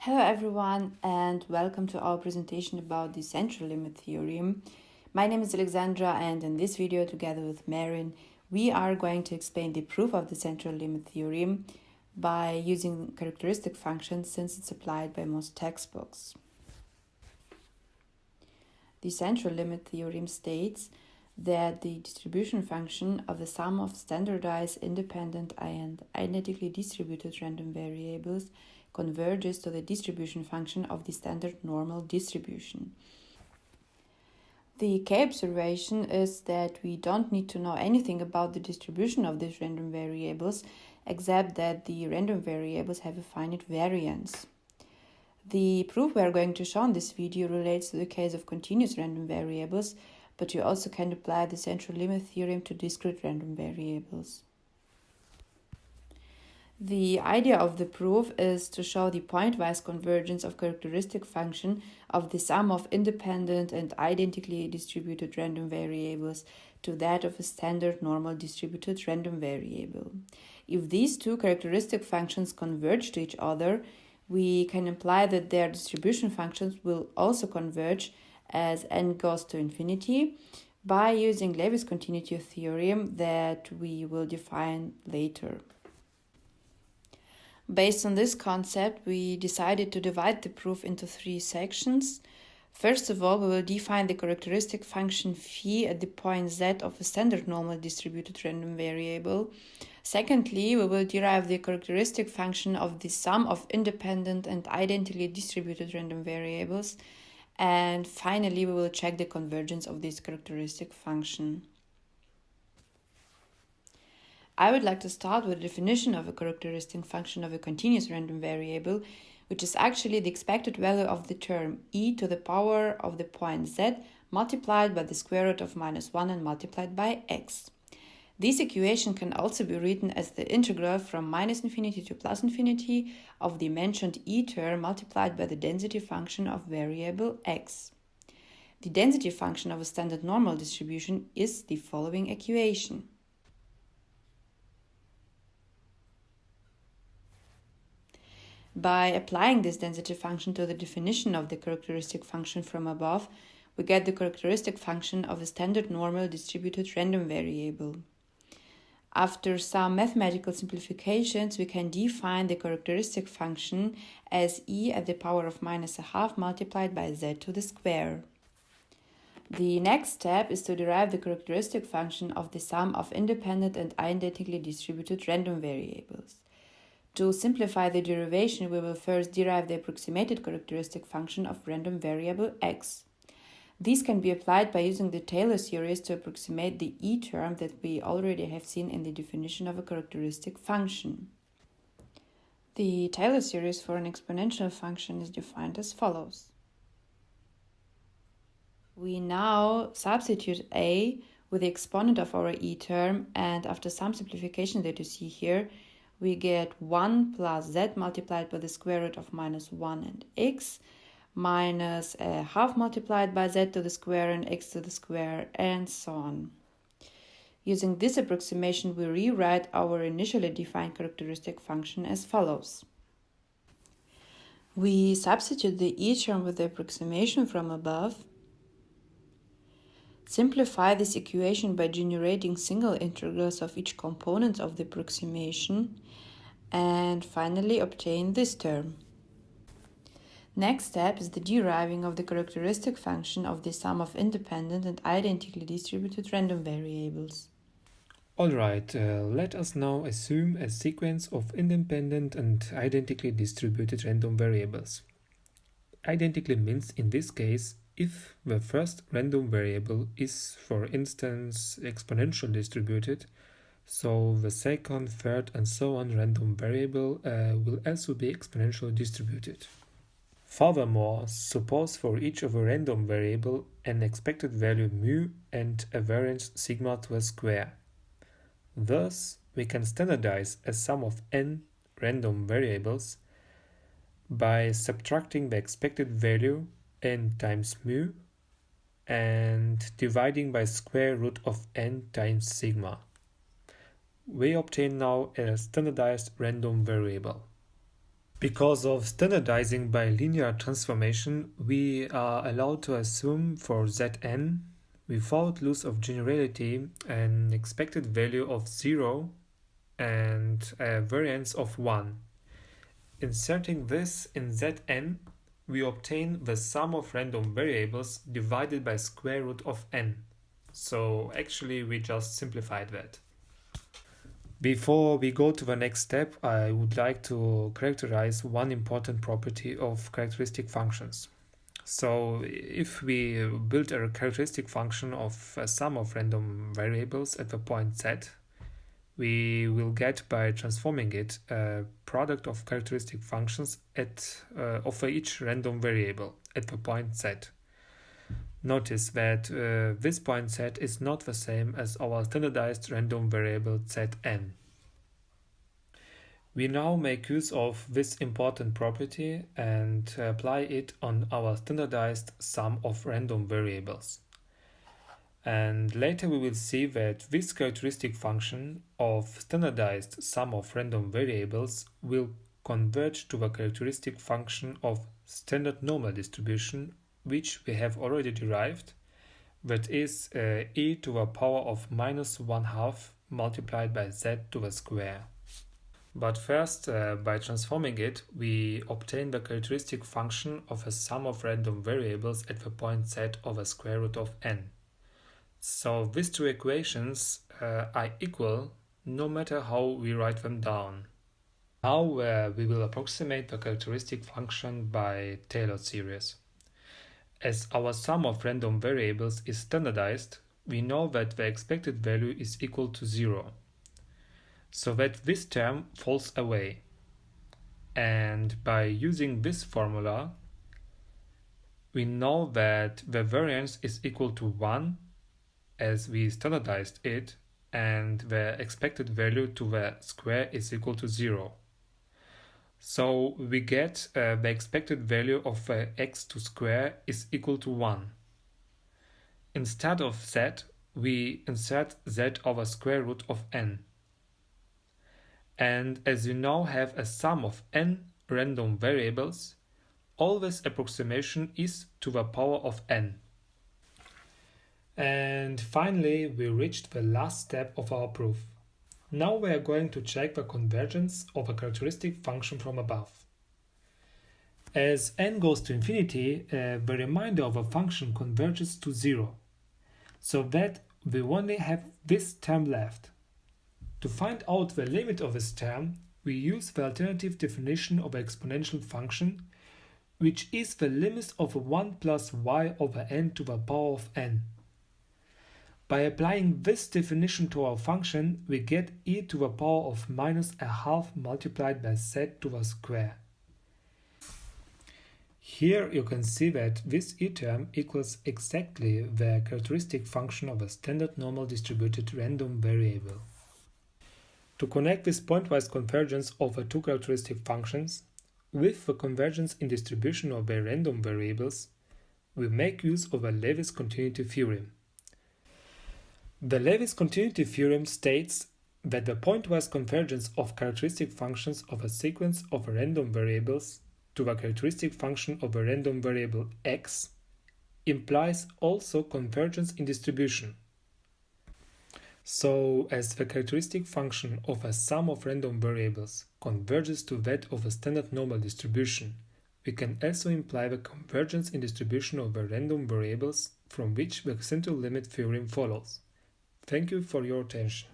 Hello everyone and welcome to our presentation about the central limit theorem. My name is Alexandra and in this video together with Marin we are going to explain the proof of the central limit theorem by using characteristic functions since it's applied by most textbooks. The central limit theorem states that the distribution function of the sum of standardized, independent and identically distributed random variables converges to the distribution function of the standard normal distribution. The key observation is that we don't need to know anything about the distribution of these random variables except that the random variables have a finite variance. The proof we are going to show in this video relates to the case of continuous random variables, but you also can apply the central limit theorem to discrete random variables. The idea of the proof is to show the pointwise convergence of characteristic function of the sum of independent and identically distributed random variables to that of a standard normal distributed random variable. If these two characteristic functions converge to each other, we can imply that their distribution functions will also converge as n goes to infinity by using Levy's continuity theorem that we will define later. Based on this concept, we decided to divide the proof into three sections. First of all, we will define the characteristic function phi at the point z of a standard normal distributed random variable. Secondly, we will derive the characteristic function of the sum of independent and identically distributed random variables. And finally, we will check the convergence of this characteristic function. I would like to start with a definition of a characteristic function of a continuous random variable, which is actually the expected value of the term e to the power of the point z multiplied by the square root of -1 and multiplied by x. This equation can also be written as the integral from -infinity to +infinity of the mentioned e term multiplied by the density function of variable x. The density function of a standard normal distribution is the following equation. By applying this density function to the definition of the characteristic function from above, we get the characteristic function of a standard normal distributed random variable. After some mathematical simplifications, we can define the characteristic function as e at the power of -1/2 multiplied by z to the square. The next step is to derive the characteristic function of the sum of independent and identically distributed random variables. To simplify the derivation, we will first derive the approximated characteristic function of random variable x. These can be applied by using the Taylor series to approximate the e term that we already have seen in the definition of a characteristic function. The Taylor series for an exponential function is defined as follows. We now substitute a with the exponent of our e term, and after some simplification that you see here, we get 1 plus z multiplied by the square root of -1 and x, minus a half multiplied by z to the square and x to the square, and so on. Using this approximation, we rewrite our initially defined characteristic function as follows. We substitute the e term with the approximation from above, simplify this equation by generating single integrals of each component of the approximation, and finally obtain this term. Next step is the deriving of the characteristic function of the sum of independent and identically distributed random variables. Alright, let us now assume a sequence of independent and identically distributed random variables. Identically means in this case if the first random variable is, for instance, exponential distributed, so the second, third, and so on random variable will also be exponentially distributed. Furthermore, suppose for each of a random variable an expected value mu and a variance sigma to a square. Thus, we can standardize a sum of n random variables by subtracting the expected value n times mu and dividing by square root of n times sigma. We obtain now a standardized random variable. Because of standardizing by linear transformation, we are allowed to assume for Zn, without loss of generality, an expected value of 0 and a variance of 1. Inserting this in Zn, we obtain the sum of random variables divided by square root of n. So actually we just simplified that. Before we go to the next step, I would like to characterize one important property of characteristic functions. So if we build a characteristic function of a sum of random variables at the point z, we will get, by transforming it, a product of characteristic functions of each random variable at the point z. Notice that this point z is not the same as our standardized random variable zn. We now make use of this important property and apply it on our standardized sum of random variables. And later we will see that this characteristic function of standardized sum of random variables will converge to the characteristic function of standard normal distribution, which we have already derived, that is e to the power of minus 1/2 multiplied by z to the square. But first, by transforming it, we obtain the characteristic function of a sum of random variables at the point z over square root of n. So these two equations are equal no matter how we write them down. Now we will approximate the characteristic function by Taylor series. As our sum of random variables is standardized, we know that the expected value is equal to 0, so that this term falls away. And by using this formula, we know that the variance is equal to 1 as we standardized it, and the expected value to the square is equal to 0. So we get the expected value of x to square is equal to 1. Instead of z, we insert z over square root of n. And as you now have a sum of n random variables, all this approximation is to the power of n. And finally, we reached the last step of our proof. Now we are going to check the convergence of a characteristic function from above. As n goes to infinity, the remainder of a function converges to 0, so that we only have this term left. To find out the limit of this term, we use the alternative definition of an exponential function, which is the limit of 1 plus y over n to the power of n. By applying this definition to our function, we get e to the power of minus 1/2 multiplied by z to the square. Here you can see that this e term equals exactly the characteristic function of a standard normal distributed random variable. To connect this pointwise convergence of the two characteristic functions with the convergence in distribution of the random variables, we make use of a Levis continuity theorem. The Levis continuity theorem states that the pointwise convergence of characteristic functions of a sequence of random variables to the characteristic function of a random variable x implies also convergence in distribution. So, as the characteristic function of a sum of random variables converges to that of a standard normal distribution, we can also imply the convergence in distribution of the random variables from which the central limit theorem follows. Thank you for your attention.